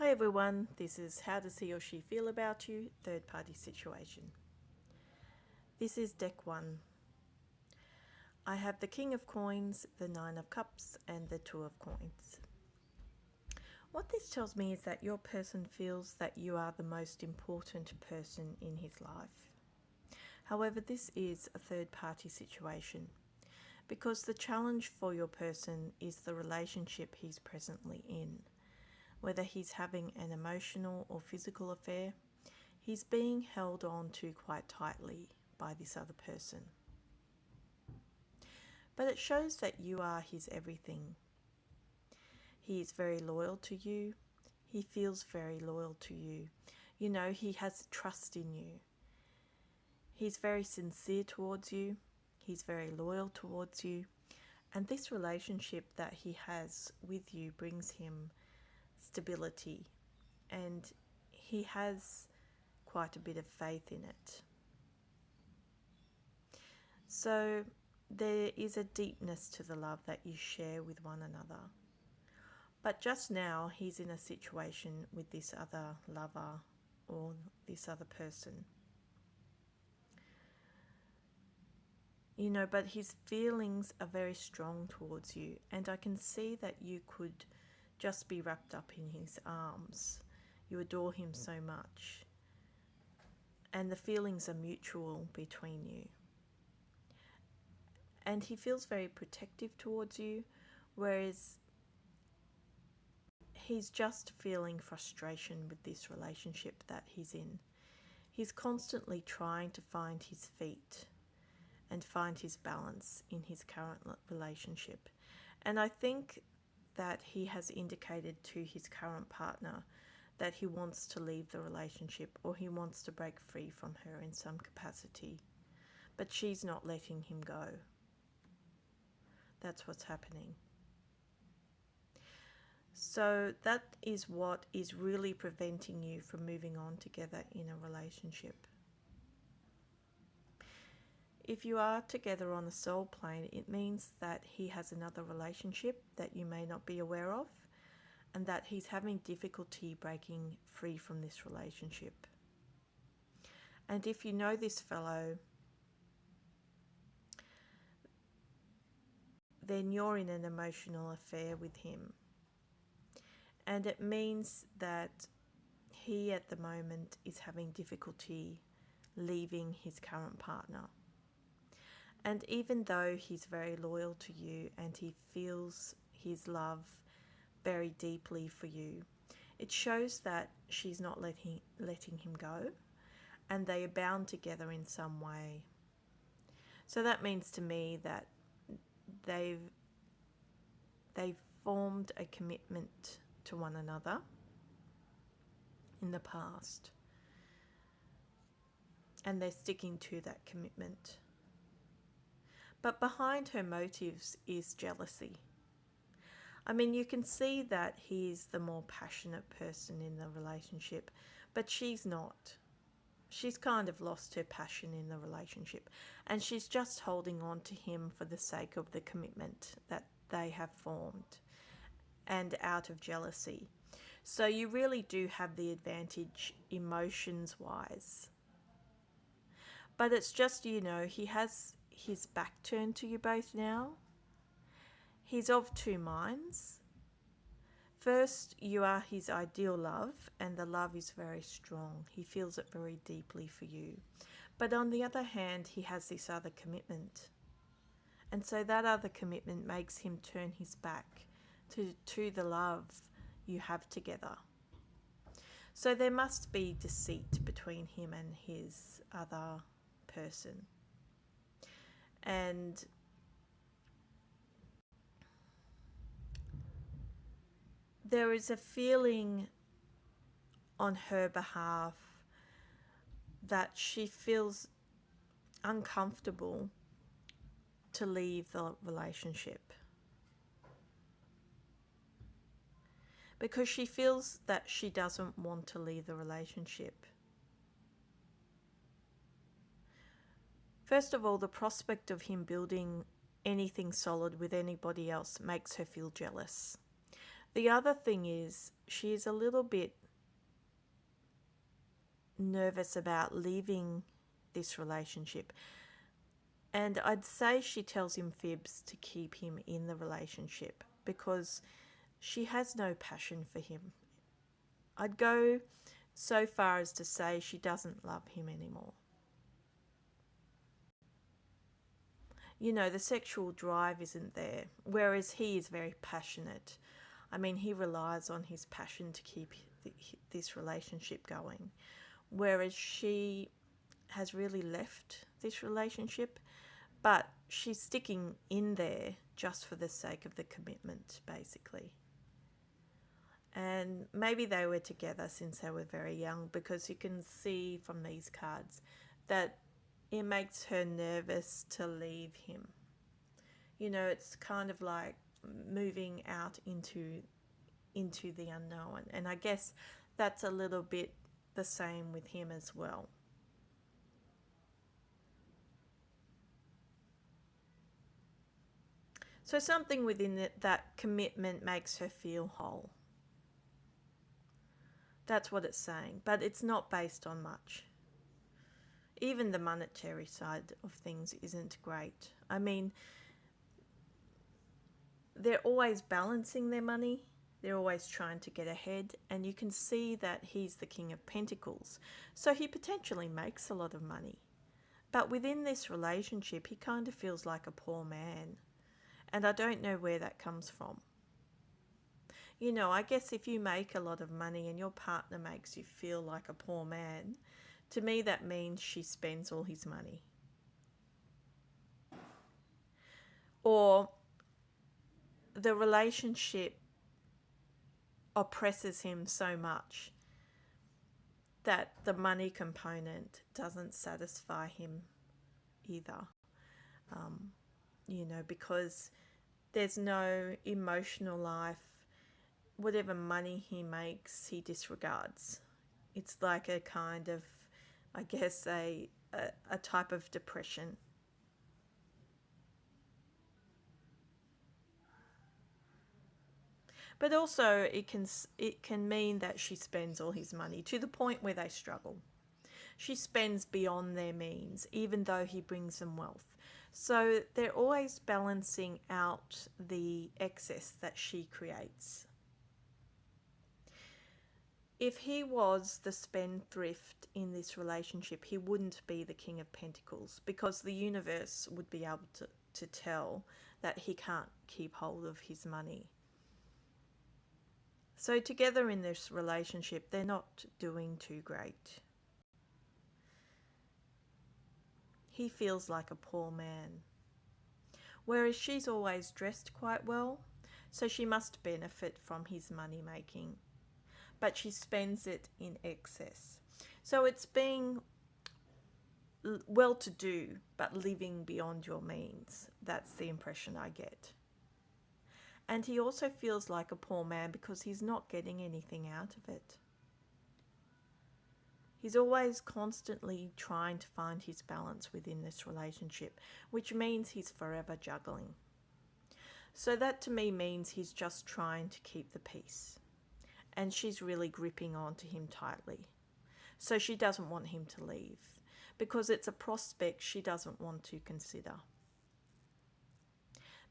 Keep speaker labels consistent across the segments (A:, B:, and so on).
A: Hi everyone, this is How Does He or She Feel About You? Third party situation. This is deck 1. I have the King of Coins, the Nine of Cups, and the Two of Coins. What this tells me is that your person feels that you are the most important person in his life. However, this is a third party situation because the challenge for your person is the relationship he's presently in. Whether he's having an emotional or physical affair, he's being held on to quite tightly by this other person. But it shows that you are his everything. He is very loyal to you. He feels very loyal to you. You know, he has trust in you. He's very sincere towards you. He's very loyal towards you. And this relationship that he has with you brings him stability, and he has quite a bit of faith in it. So there is a deepness to the love that you share with one another. But just now he's in a situation with this other lover or this other person. You know, but his feelings are very strong towards you, and I can see that you could just be wrapped up in his arms. You adore him so much, and the feelings are mutual between you. And he feels very protective towards you, whereas he's just feeling frustration with this relationship that he's in. He's constantly trying to find his feet and find his balance in his current relationship. And I think that he has indicated to his current partner that he wants to leave the relationship, or he wants to break free from her in some capacity. But she's not letting him go. That's what's happening. So that is what is really preventing you from moving on together in a relationship. If you are together on a soul plane, it means that he has another relationship that you may not be aware of, and that he's having difficulty breaking free from this relationship. And if you know this fellow, then you're in an emotional affair with him. And it means that he at the moment is having difficulty leaving his current partner. And even though he's very loyal to you and he feels his love very deeply for you, it shows that she's not letting him go, and they are bound together in some way. So that means to me that they've formed a commitment to one another in the past, and they're sticking to that commitment. But behind her motives is jealousy. I mean, you can see that he's the more passionate person in the relationship, but she's not. She's kind of lost her passion in the relationship, and she's just holding on to him for the sake of the commitment that they have formed and out of jealousy. So you really do have the advantage emotions-wise. But it's just, you know, he has his back turned to you both now. He's of two minds. First, you are his ideal love, and the love is very strong. He feels it very deeply for you. But on the other hand, he has this other commitment. And so that other commitment makes him turn his back to the love you have together. So there must be deceit between him and his other person. And there is a feeling on her behalf that she feels uncomfortable to leave the relationship, because she feels that she doesn't want to leave the relationship. First of all, the prospect of him building anything solid with anybody else makes her feel jealous. The other thing is she's a little bit nervous about leaving this relationship. And I'd say she tells him fibs to keep him in the relationship because she has no passion for him. I'd go so far as to say she doesn't love him anymore. You know, the sexual drive isn't there, whereas he is very passionate. I mean, he relies on his passion to keep this relationship going, whereas she has really left this relationship, but she's sticking in there just for the sake of the commitment, basically. And maybe they were together since they were very young, because you can see from these cards that it makes her nervous to leave him. You know, it's kind of like moving out into the unknown. And I guess that's a little bit the same with him as well. So something within that commitment makes her feel whole. That's what it's saying, but it's not based on much. Even the monetary side of things isn't great. I mean, they're always balancing their money. They're always trying to get ahead, and you can see that he's the King of Pentacles, so he potentially makes a lot of money. But within this relationship, he kind of feels like a poor man, and I don't know where that comes from. You know, I guess if you make a lot of money and your partner makes you feel like a poor man, to me that means she spends all his money. Or the relationship oppresses him so much that the money component doesn't satisfy him either. You know, because there's no emotional life. Whatever money he makes, he disregards. It's like a kind of, I guess, a type of depression. But also it can mean that she spends all his money to the point where they struggle. She spends beyond their means, even though he brings them wealth. So they're always balancing out the excess that she creates. If he was the spendthrift in this relationship, he wouldn't be the King of Pentacles, because the universe would be able to tell that he can't keep hold of his money. So together in this relationship, they're not doing too great. He feels like a poor man. Whereas she's always dressed quite well, so she must benefit from his money making. But she spends it in excess. So it's being well-to-do, but living beyond your means. That's the impression I get. And he also feels like a poor man because he's not getting anything out of it. He's always constantly trying to find his balance within this relationship, which means he's forever juggling. So that to me means he's just trying to keep the peace. And she's really gripping onto him tightly. So she doesn't want him to leave, because it's a prospect she doesn't want to consider.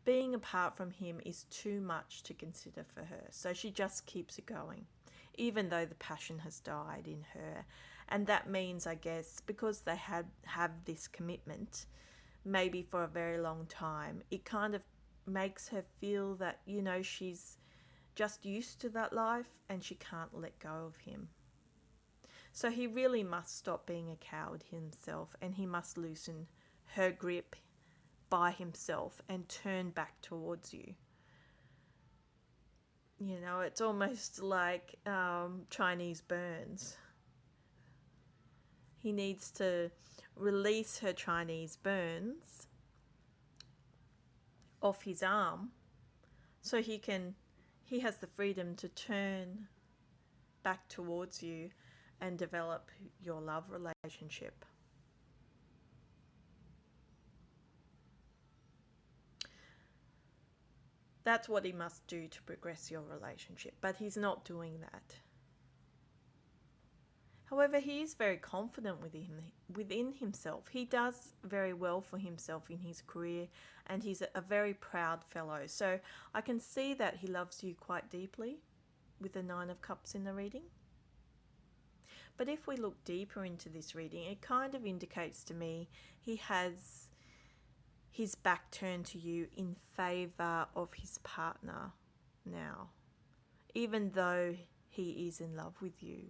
A: Being apart from him is too much to consider for her, so she just keeps it going, even though the passion has died in her. And that means, I guess, because they have this commitment, maybe for a very long time, it kind of makes her feel that, you know, she's just used to that life and she can't let go of him. So he really must stop being a coward himself, and he must loosen her grip by himself and turn back towards you. You know, it's almost like Chinese burns. He needs to release her Chinese burns off his arm so he has the freedom to turn back towards you and develop your love relationship. That's what he must do to progress your relationship, but he's not doing that. However, he is very confident within himself. He does very well for himself in his career, and he's a very proud fellow. So I can see that he loves you quite deeply with the Nine of Cups in the reading. But if we look deeper into this reading, it kind of indicates to me he has his back turned to you in favour of his partner now, even though he is in love with you.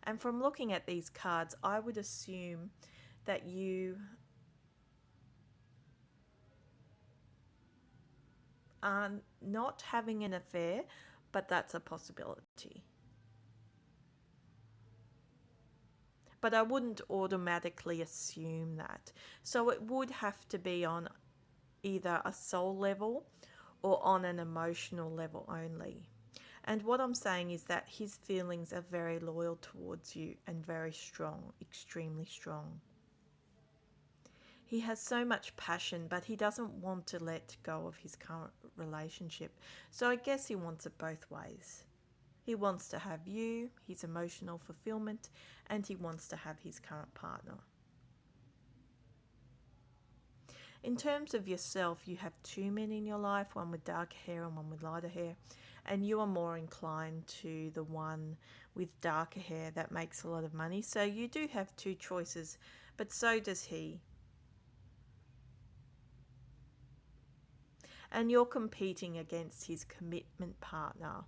A: And from looking at these cards, I would assume that you are not having an affair, but that's a possibility. But I wouldn't automatically assume that. So it would have to be on either a soul level or on an emotional level only. And what I'm saying is that his feelings are very loyal towards you and very strong, extremely strong. He has so much passion, but he doesn't want to let go of his current relationship. So I guess he wants it both ways. He wants to have you, his emotional fulfillment, and he wants to have his current partner. In terms of yourself, you have two men in your life, one with darker hair and one with lighter hair, and you are more inclined to the one with darker hair that makes a lot of money. So you do have two choices, but so does he. And you're competing against his commitment partner.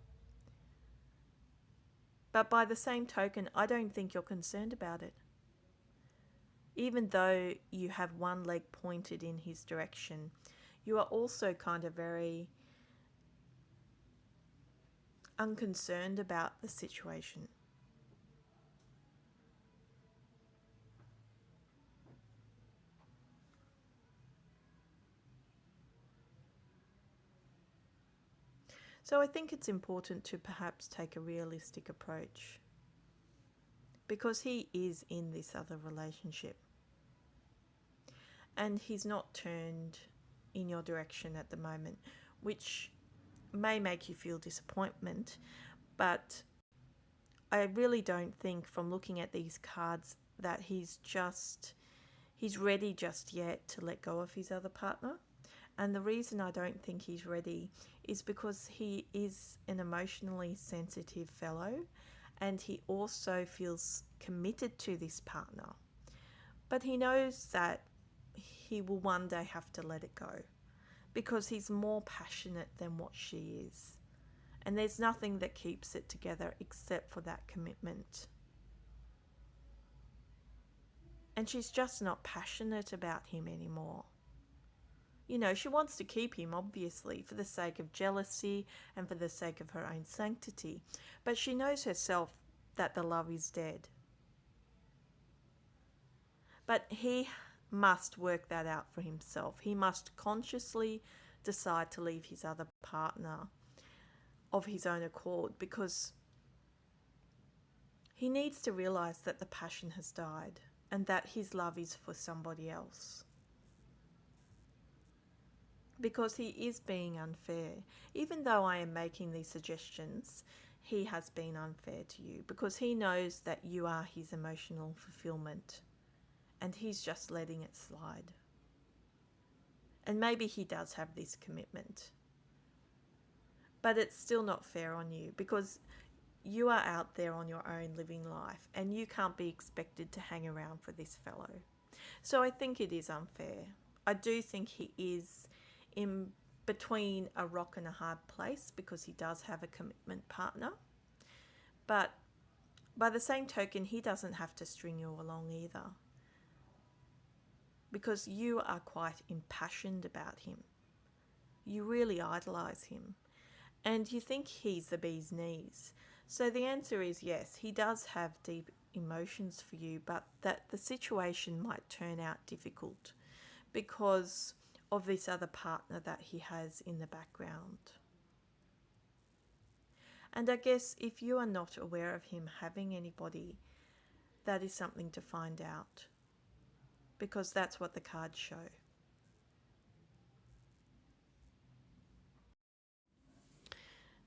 A: But by the same token, I don't think you're concerned about it. Even though you have one leg pointed in his direction, you are also kind of very unconcerned about the situation. So I think it's important to perhaps take a realistic approach, because he is in this other relationship and he's not turned in your direction at the moment, which may make you feel disappointment, but I really don't think from looking at these cards that he's ready just yet to let go of his other partner. And the reason I don't think he's ready is because he is an emotionally sensitive fellow and he also feels committed to this partner. But he knows that he will one day have to let it go because he's more passionate than what she is. And there's nothing that keeps it together except for that commitment. And she's just not passionate about him anymore. You know, she wants to keep him, obviously, for the sake of jealousy and for the sake of her own sanctity. But she knows herself that the love is dead. But he must work that out for himself. He must consciously decide to leave his other partner of his own accord, because he needs to realize that the passion has died and that his love is for somebody else. Because he is being unfair. Even though I am making these suggestions, he has been unfair to you because he knows that you are his emotional fulfillment and he's just letting it slide. And maybe he does have this commitment, but it's still not fair on you because you are out there on your own living life and you can't be expected to hang around for this fellow. So I think it is unfair. I do think he is in between a rock and a hard place because he does have a commitment partner. But by the same token, he doesn't have to string you along either, because you are quite impassioned about him. You really idolize him and you think he's the bee's knees. So the answer is yes, he does have deep emotions for you, but that the situation might turn out difficult because of this other partner that he has in the background. And I guess if you are not aware of him having anybody, that is something to find out, because that's what the cards show.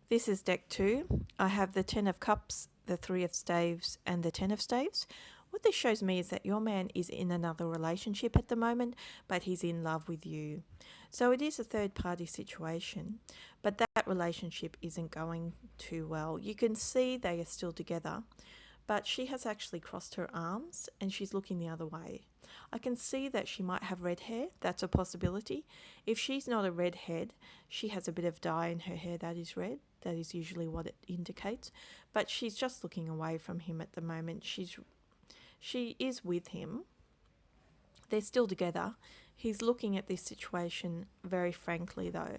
A: This is deck 2. I have the 10 of Cups, the 3 of Staves, and the 10 of Staves. What this shows me is that your man is in another relationship at the moment, but he's in love with you. So it is a third party situation, but that relationship isn't going too well. You can see they are still together, but she has actually crossed her arms and she's looking the other way. I can see that she might have red hair. That's a possibility. If she's not a redhead, she has a bit of dye in her hair that is red. That is usually what it indicates. But she's just looking away from him at the moment. She is with him. They're still together. He's looking at this situation very frankly, though.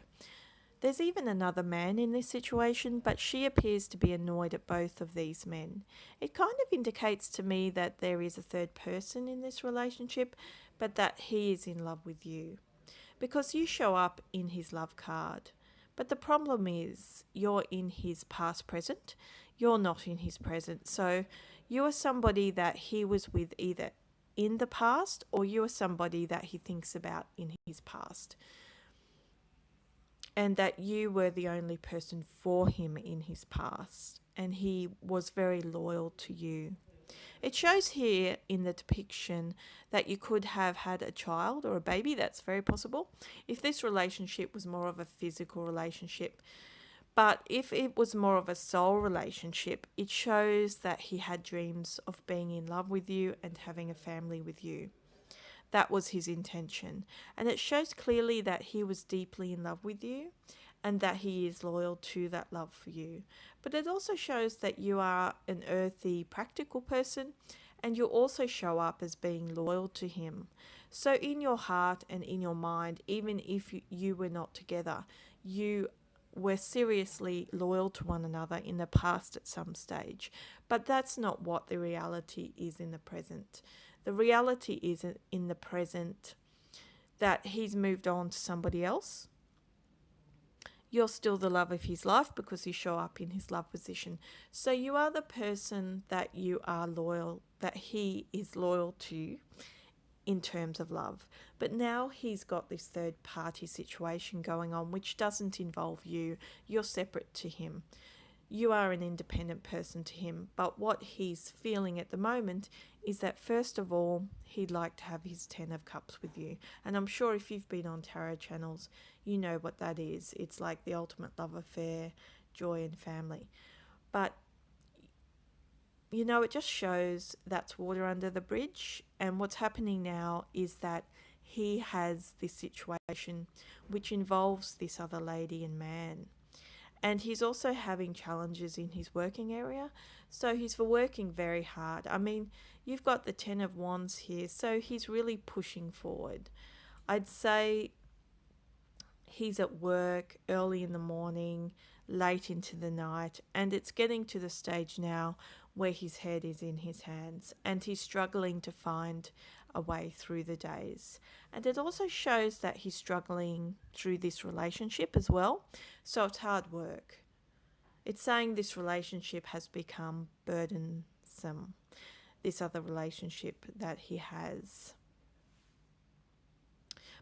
A: There's even another man in this situation, but she appears to be annoyed at both of these men. It kind of indicates to me that there is a third person in this relationship, but that he is in love with you. Because you show up in his love card. But the problem is you're in his past present, you're not in his present. So you are somebody that he was with either in the past, or you are somebody that he thinks about in his past. And that you were the only person for him in his past, and he was very loyal to you. It shows here in the depiction that you could have had a child or a baby. That's very possible if this relationship was more of a physical relationship. But if it was more of a soul relationship, it shows that he had dreams of being in love with you and having a family with you. That was his intention. And it shows clearly that he was deeply in love with you and that he is loyal to that love for you. But it also shows that you are an earthy, practical person, and you also show up as being loyal to him. So in your heart and in your mind, even if you were not together, you were seriously loyal to one another in the past at some stage. But that's not what the reality is in the present. The reality is in the present that he's moved on to somebody else. You're still the love of his life because you show up in his love position. So you are the person that you are loyal, that he is loyal to in terms of love. But now he's got this third party situation going on, which doesn't involve you. You're separate to him. You are an independent person to him, but what he's feeling at the moment is that first of all, he'd like to have his 10 of Cups with you. And I'm sure if you've been on tarot channels, you know what that is. It's like the ultimate love affair, joy and family. But, you know, it just shows that's water under the bridge. And what's happening now is that he has this situation which involves this other lady and man. And he's also having challenges in his working area. So he's working very hard. I mean, you've got the 10 of Wands here. So he's really pushing forward. I'd say he's at work early in the morning, late into the night. And it's getting to the stage now where his head is in his hands. And he's struggling to find a way through the days. And it also shows that he's struggling through this relationship as well. So it's hard work. It's saying this relationship has become burdensome, this other relationship that he has.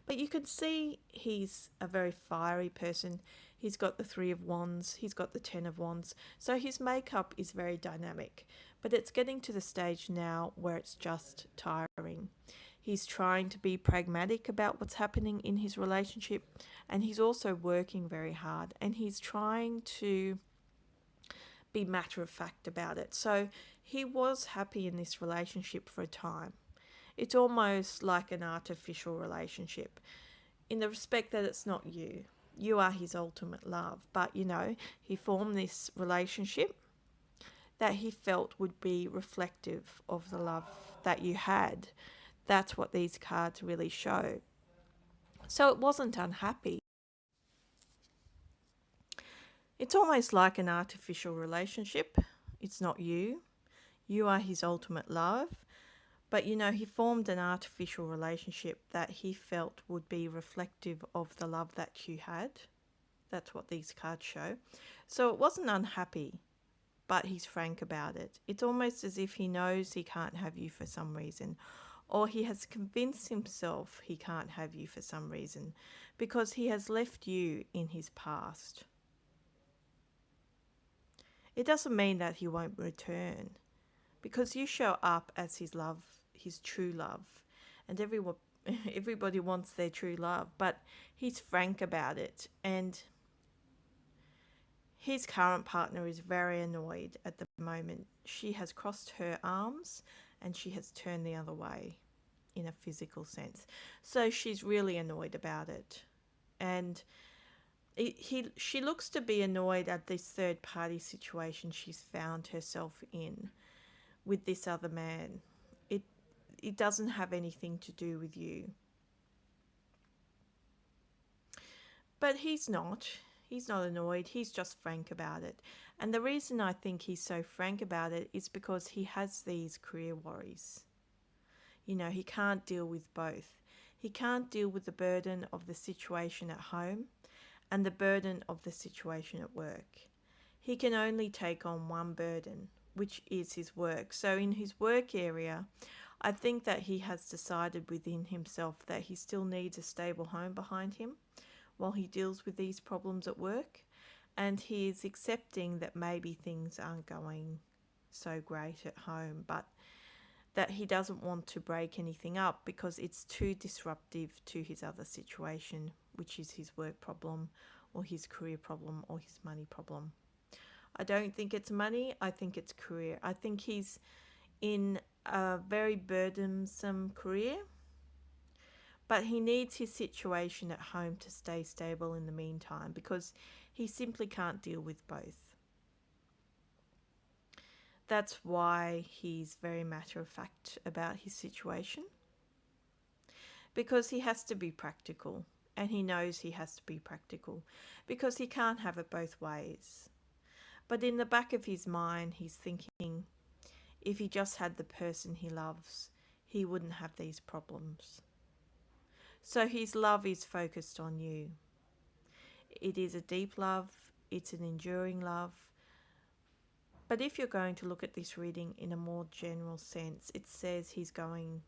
A: But you can see he's a very fiery person. He's got the 3 of Wands. He's got the 10 of Wands. So his makeup is very dynamic. But it's getting to the stage now where it's just tiring. He's trying to be pragmatic about what's happening in his relationship. And he's also working very hard. And he's trying to be matter of fact about it. So he was happy in this relationship for a time. It's almost like an artificial relationship in the respect that it's not you. You are his ultimate love. But, you know, he formed this relationship that he felt would be reflective of the love that you had. That's what these cards really show. So it wasn't unhappy. It's almost like an artificial relationship. It's not you. You are his ultimate love. But, you know, he formed an artificial relationship that he felt would be reflective of the love that you had. That's what these cards show. So it wasn't unhappy, but he's frank about it. It's almost as if he knows he can't have you for some reason, or he has convinced himself he can't have you for some reason because he has left you in his past. It doesn't mean that he won't return, because you show up as his love, his true love, and everybody wants their true love, but he's frank about it, and his current partner is very annoyed at the moment. She has crossed her arms and she has turned the other way in a physical sense. So she's really annoyed about it. And she looks to be annoyed at this third party situation she's found herself in with this other man. It doesn't have anything to do with you. But he's not. He's not annoyed. He's just frank about it. And the reason I think he's so frank about it is because he has these career worries. You know, he can't deal with both. He can't deal with the burden of the situation at home and the burden of the situation at work. He can only take on one burden, which is his work. So in his work area, I think that he has decided within himself that he still needs a stable home behind him while he deals with these problems at work, and he is accepting that maybe things aren't going so great at home, but that he doesn't want to break anything up because it's too disruptive to his other situation, which is his work problem or his career problem or his money problem. I don't think it's money, I think it's career. I think he's in a very burdensome career, but he needs his situation at home to stay stable in the meantime because he simply can't deal with both. That's why he's very matter of fact about his situation, because he has to be practical, and he knows he has to be practical because he can't have it both ways. But in the back of his mind, he's thinking if he just had the person he loves, he wouldn't have these problems. So his love is focused on you. It is a deep love, it's an enduring love. But if you're going to look at this reading in a more general sense, it says he's going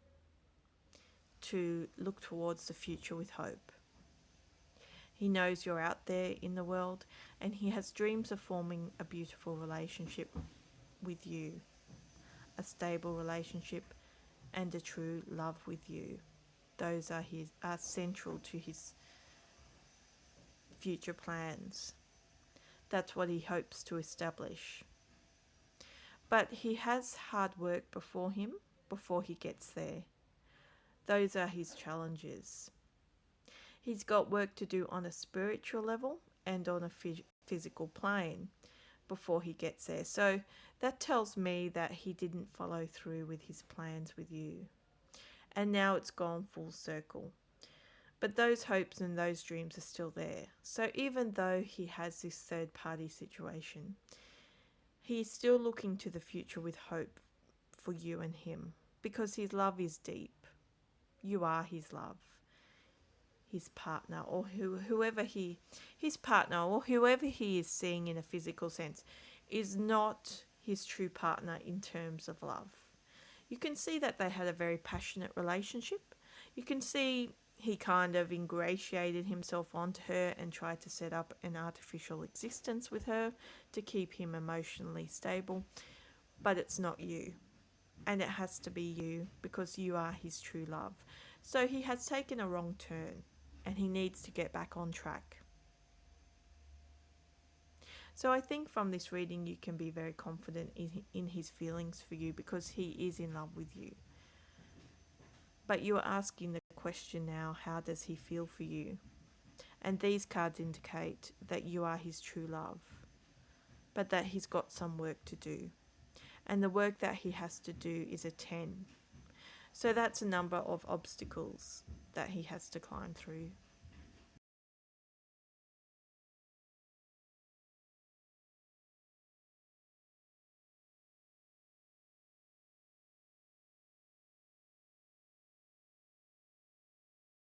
A: to look towards the future with hope. He knows you're out there in the world, and he has dreams of forming a beautiful relationship with you, a stable relationship and a true love with you. Those are central to his future plans. That's what he hopes to establish. But he has hard work before him before he gets there. Those are his challenges. He's got work to do on a spiritual level and on a physical plane before he gets there. So that tells me that he didn't follow through with his plans with you. And now it's gone full circle. But those hopes and those dreams are still there. So even though he has this third party situation, he's still looking to the future with hope for you and him, because his love is deep. You are his love. His partner, or his partner, or whoever he is seeing in a physical sense, is not his true partner in terms of love. You can see that they had a very passionate relationship. You can see he kind of ingratiated himself onto her and tried to set up an artificial existence with her to keep him emotionally stable. But it's not you. And it has to be you, because you are his true love. So he has taken a wrong turn, and he needs to get back on track. So I think from this reading you can be very confident in his feelings for you, because he is in love with you. But you are asking the question now, how does he feel for you? And these cards indicate that you are his true love, but that he's got some work to do. And the work that he has to do is a 10. So that's a number of obstacles that he has to climb through